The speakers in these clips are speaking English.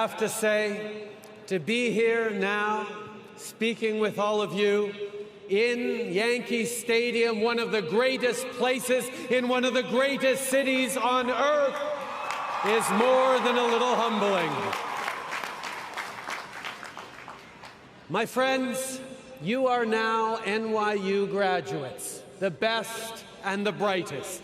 have to say, to be here now, speaking with all of you in Yankee Stadium, one of the greatest places in one of the greatest cities on earth, is more than a little humbling. My friends, you are now NYU graduates, the best and the brightest.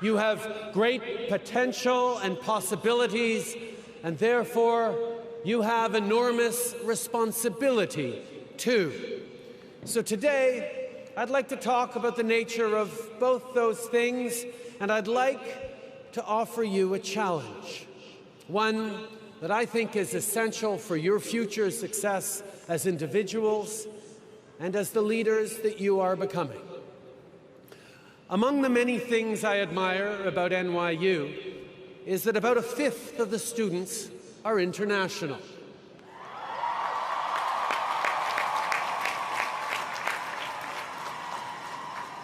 You have great potential and possibilities, and therefore you have enormous responsibility too. So today, I'd like to talk about the nature of both those things, and I'd like to offer you a challenge, one that I think is essential for your future success as individuals and as the leaders that you are becoming. Among the many things I admire about NYU is that about a fifth of the students are international.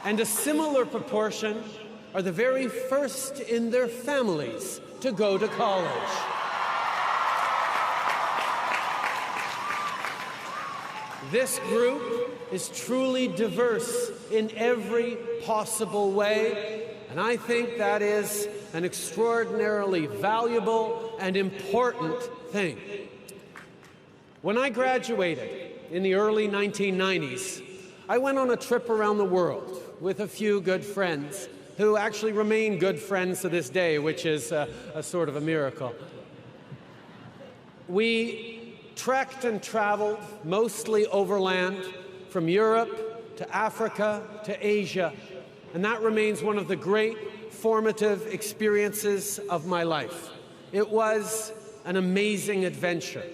And a similar proportion are the very first in their families to go to college. This group is truly diverse in every possible way, and I think that is an extraordinarily valuable and important thing. When I graduated in the early 1990s, I went on a trip around the world with a few good friends who actually remain good friends to this day, which is a sort of a miracle. We trekked and traveled, mostly overland, from Europe to Africa to Asia, and that remains one of the great formative experiences of my life. It was an amazing adventure.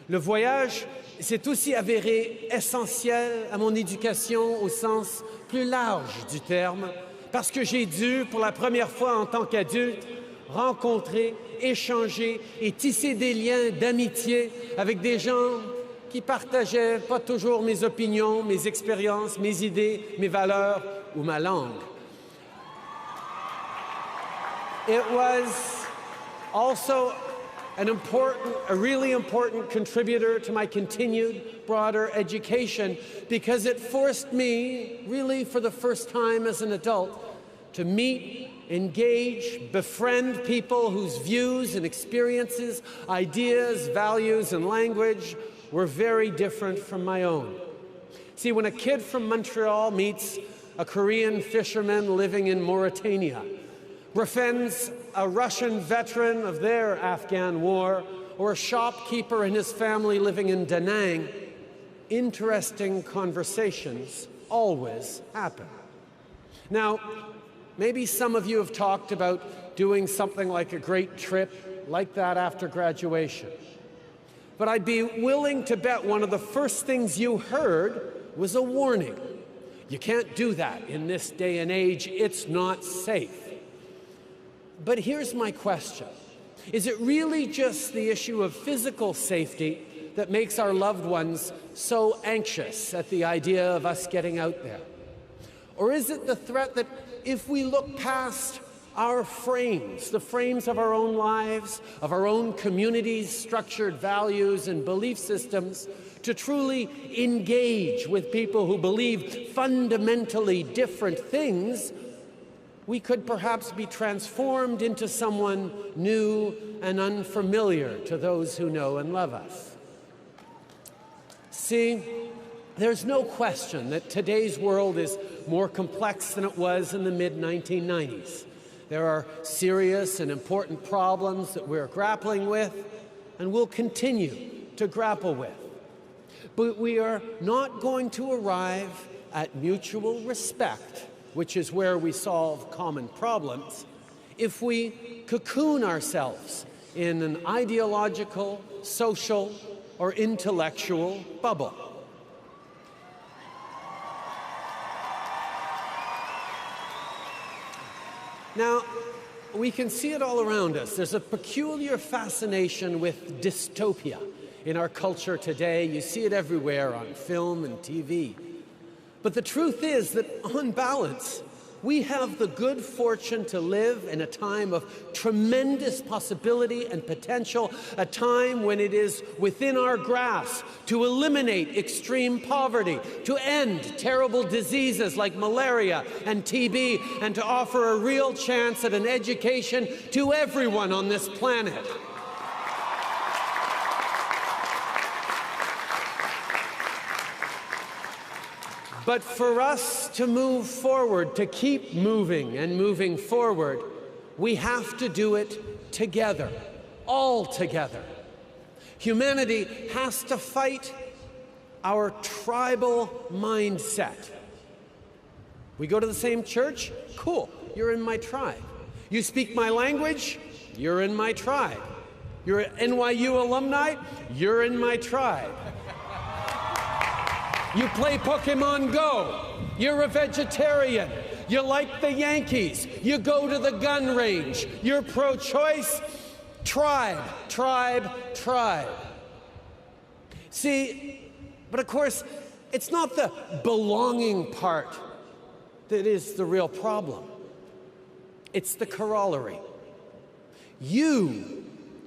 Le voyage s'est aussi avéré essentiel à mon éducation au sens plus large du terme, parce que j'ai dû, pour la première fois en tant qu'adulte, rencontrer, échanger et tisser des liens d'amitié avec des gens qui partageaient pas toujours mes opinions, mes expériences, mes idées, mes valeurs ou ma langue. It was also a really important contributor to my continued broader education, because it forced me, really for the first time as an adult, to meet, engage, befriend people whose views and experiences, ideas, values, and language were very different from my own. See, when a kid from Montreal meets a Korean fisherman living in Mauritania, befriends a Russian veteran of their Afghan war, or a shopkeeper and his family living in Da Nang, interesting conversations always happen. Now, maybe some of you have talked about doing something like a great trip like that after graduation. But I'd be willing to bet one of the first things you heard was a warning. You can't do that in this day and age. It's not safe. But here's my question. Is it really just the issue of physical safety that makes our loved ones so anxious at the idea of us getting out there? Or is it the threat that if we look past our frames, the frames of our own lives, of our own communities' structured values and belief systems, to truly engage with people who believe fundamentally different things, we could perhaps be transformed into someone new and unfamiliar to those who know and love us? See, there's no question that today's world is more complex than it was in the mid-1990s. There are serious and important problems that we're grappling with and will continue to grapple with. But we are not going to arrive at mutual respect, which is where we solve common problems, if we cocoon ourselves in an ideological, social, or intellectual bubble. Now, we can see it all around us. There's a peculiar fascination with dystopia in our culture today. You see it everywhere on film and TV. But the truth is that, on balance, We have the good fortune to live in a time of tremendous possibility and potential, a time when it is within our grasp to eliminate extreme poverty, to end terrible diseases like malaria and TB, and to offer a real chance at an education to everyone on this planet. But for us to move forward, to keep moving and moving forward, we have to do it together, all together. Humanity has to fight our tribal mindset. We go to the same church? Cool, you're in my tribe. You speak my language? You're in my tribe. You're an NYU alumni? You're in my tribe. You play Pokemon Go. You're a vegetarian. You like the Yankees. You go to the gun range. You're pro-choice. Tribe, tribe, tribe. See, but of course, it's not the belonging part that is the real problem. It's the corollary. You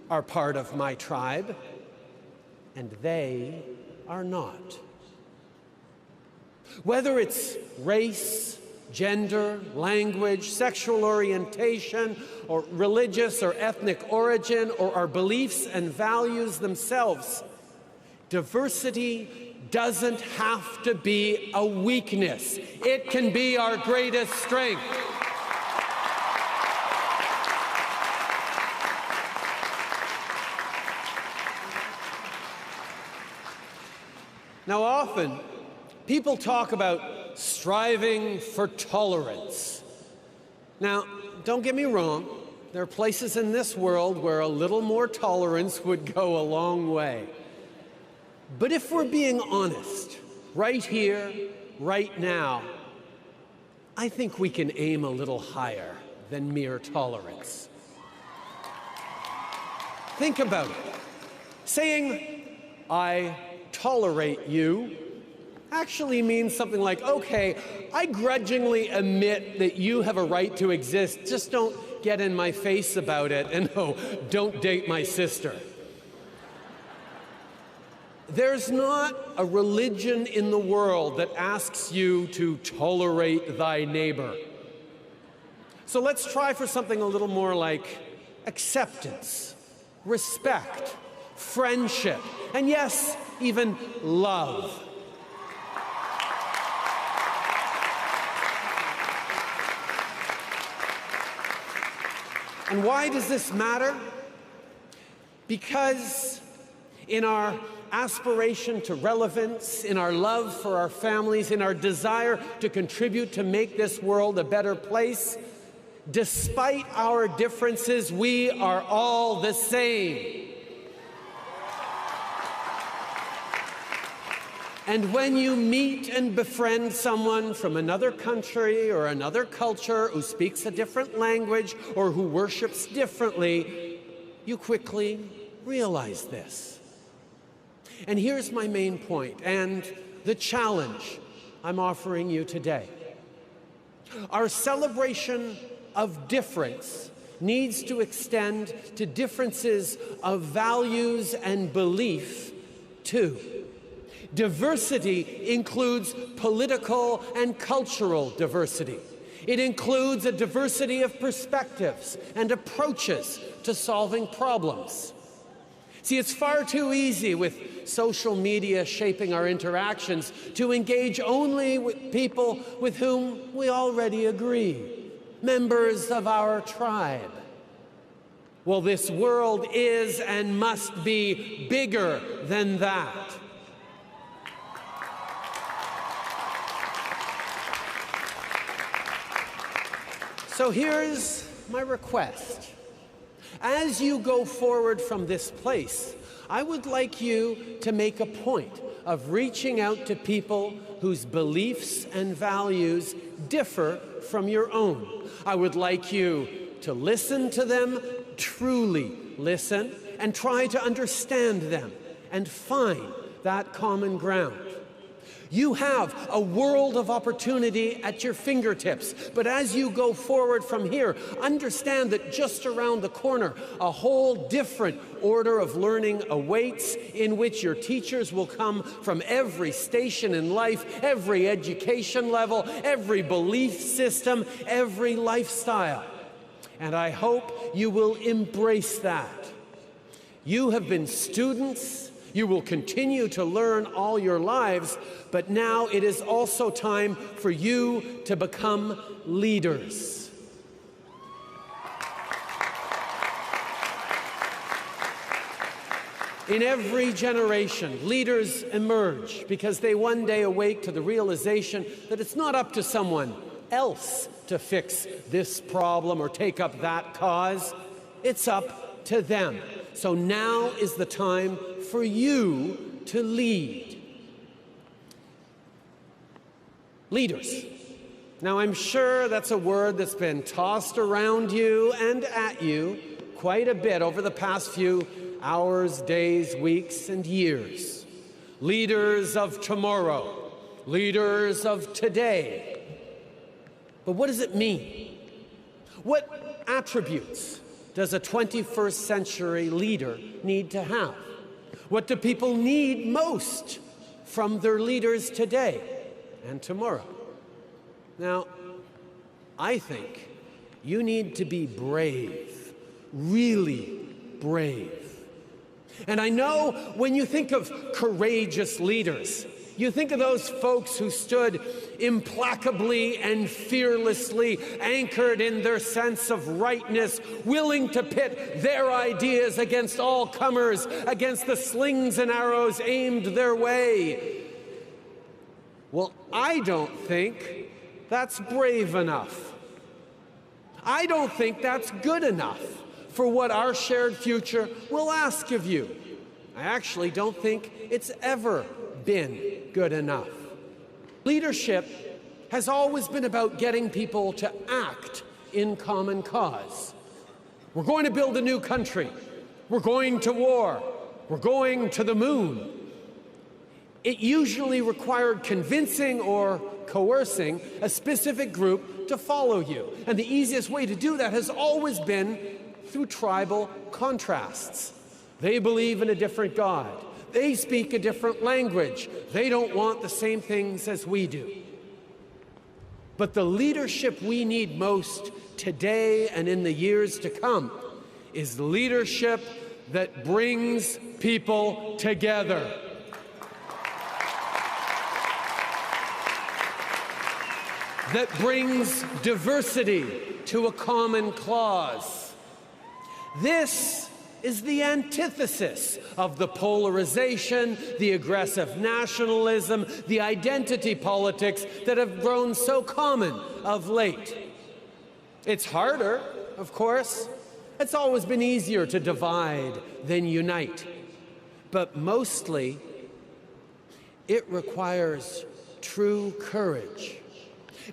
are part of my tribe, and they are not. Whether it's race, gender, language, sexual orientation, or religious or ethnic origin, or our beliefs and values themselves, diversity doesn't have to be a weakness. It can be our greatest strength. Now, often, people talk about striving for tolerance. Now, don't get me wrong, there are places in this world where a little more tolerance would go a long way. But if we're being honest, right here, right now, I think we can aim a little higher than mere tolerance. Think about it. Saying, I tolerate you, actually means something like, okay, I grudgingly admit that you have a right to exist, just don't get in my face about it, and oh, don't date my sister. There's not a religion in the world that asks you to tolerate thy neighbor. So let's try for something a little more like acceptance, respect, friendship, and yes, even love. And why does this matter? Because in our aspiration to relevance, in our love for our families, in our desire to contribute to make this world a better place, despite our differences, we are all the same. And when you meet and befriend someone from another country or another culture who speaks a different language or who worships differently, you quickly realize this. And here's my main point and the challenge I'm offering you today. Our celebration of difference needs to extend to differences of values and belief, too. Diversity includes political and cultural diversity. It includes a diversity of perspectives and approaches to solving problems. See, it's far too easy with social media shaping our interactions to engage only with people with whom we already agree, members of our tribe. Well, this world is and must be bigger than that. So here's my request. As you go forward from this place, I would like you to make a point of reaching out to people whose beliefs and values differ from your own. I would like you to listen to them, truly listen, and try to understand them and find that common ground. You have a world of opportunity at your fingertips, but as you go forward from here, understand that just around the corner, a whole different order of learning awaits, in which your teachers will come from every station in life, every education level, every belief system, every lifestyle. And I hope you will embrace that. You have been students. You will continue to learn all your lives, but now it is also time for you to become leaders. In every generation, leaders emerge because they one day awake to the realization that it's not up to someone else to fix this problem or take up that cause. It's up to them. So now is the time for you to lead. Leaders. Now, I'm sure that's a word that's been tossed around you and at you quite a bit over the past few hours, days, weeks, and years. Leaders of tomorrow. Leaders of today. But what does it mean? What attributes does a 21st century leader need to have? What do people need most from their leaders today and tomorrow? Now, I think you need to be brave, really brave. And I know when you think of courageous leaders, you think of those folks who stood implacably and fearlessly, anchored in their sense of rightness, willing to pit their ideas against all comers, against the slings and arrows aimed their way. Well, I don't think that's brave enough. I don't think that's good enough for what our shared future will ask of you. I actually don't think it's ever been good enough. Leadership has always been about getting people to act in common cause. We're going to build a new country. We're going to war. We're going to the moon. It usually required convincing or coercing a specific group to follow you. And the easiest way to do that has always been through tribal contrasts. They believe in a different God. They speak a different language. They don't want the same things as we do. But the leadership we need most today and in the years to come is leadership that brings people together. That brings diversity to a common cause. This is the antithesis of the polarization, the aggressive nationalism, the identity politics that have grown so common of late. It's harder, of course. It's always been easier to divide than unite. But mostly, it requires true courage.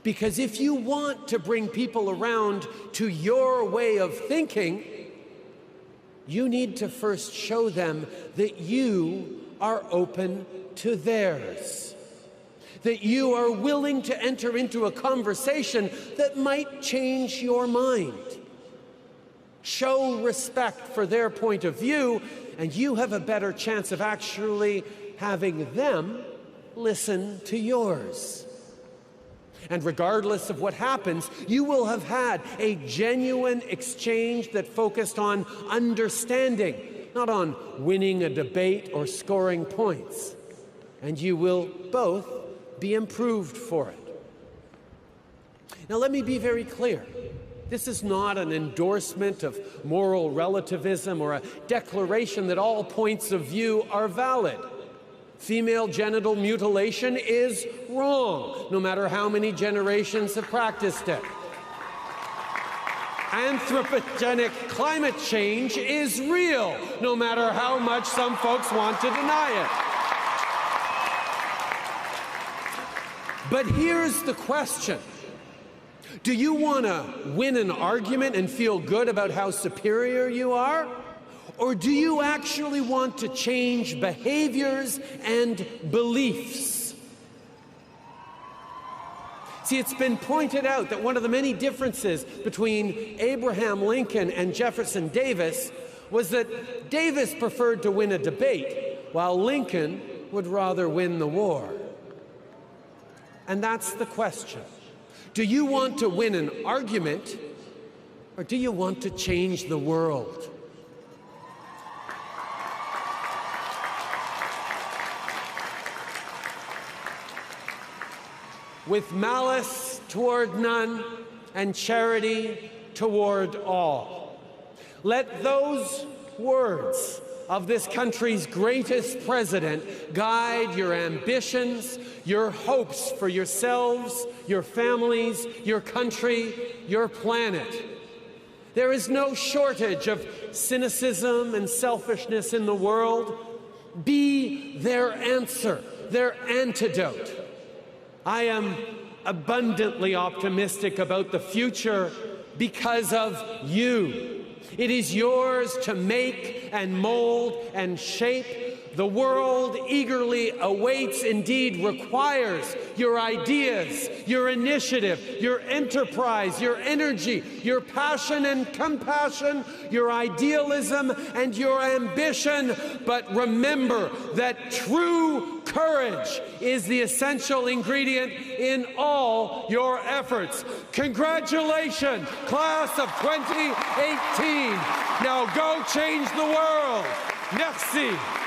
Because if you want to bring people around to your way of thinking, you need to first show them that you are open to theirs. That you are willing to enter into a conversation that might change your mind. Show respect for their point of view, and you have a better chance of actually having them listen to yours. And regardless of what happens, you will have had a genuine exchange that focused on understanding, not on winning a debate or scoring points. And you will both be improved for it. Now, let me be very clear. This is not an endorsement of moral relativism or a declaration that all points of view are valid. Female genital mutilation is wrong, no matter how many generations have practiced it. Anthropogenic climate change is real, no matter how much some folks want to deny it. But here's the question. Do you want to win an argument and feel good about how superior you are? Or do you actually want to change behaviors and beliefs? See, it's been pointed out that one of the many differences between Abraham Lincoln and Jefferson Davis was that Davis preferred to win a debate, while Lincoln would rather win the war. And that's the question. Do you want to win an argument, or do you want to change the world? With malice toward none and charity toward all. Let those words of this country's greatest president guide your ambitions, your hopes for yourselves, your families, your country, your planet. There is no shortage of cynicism and selfishness in the world. Be their answer, their antidote. I am abundantly optimistic about the future because of you. It is yours to make and mold and shape. The world eagerly awaits, indeed requires, your ideas, your initiative, your enterprise, your energy, your passion and compassion, your idealism and your ambition. But remember that true courage is the essential ingredient in all your efforts. Congratulations, class of 2018. Now go change the world. Merci.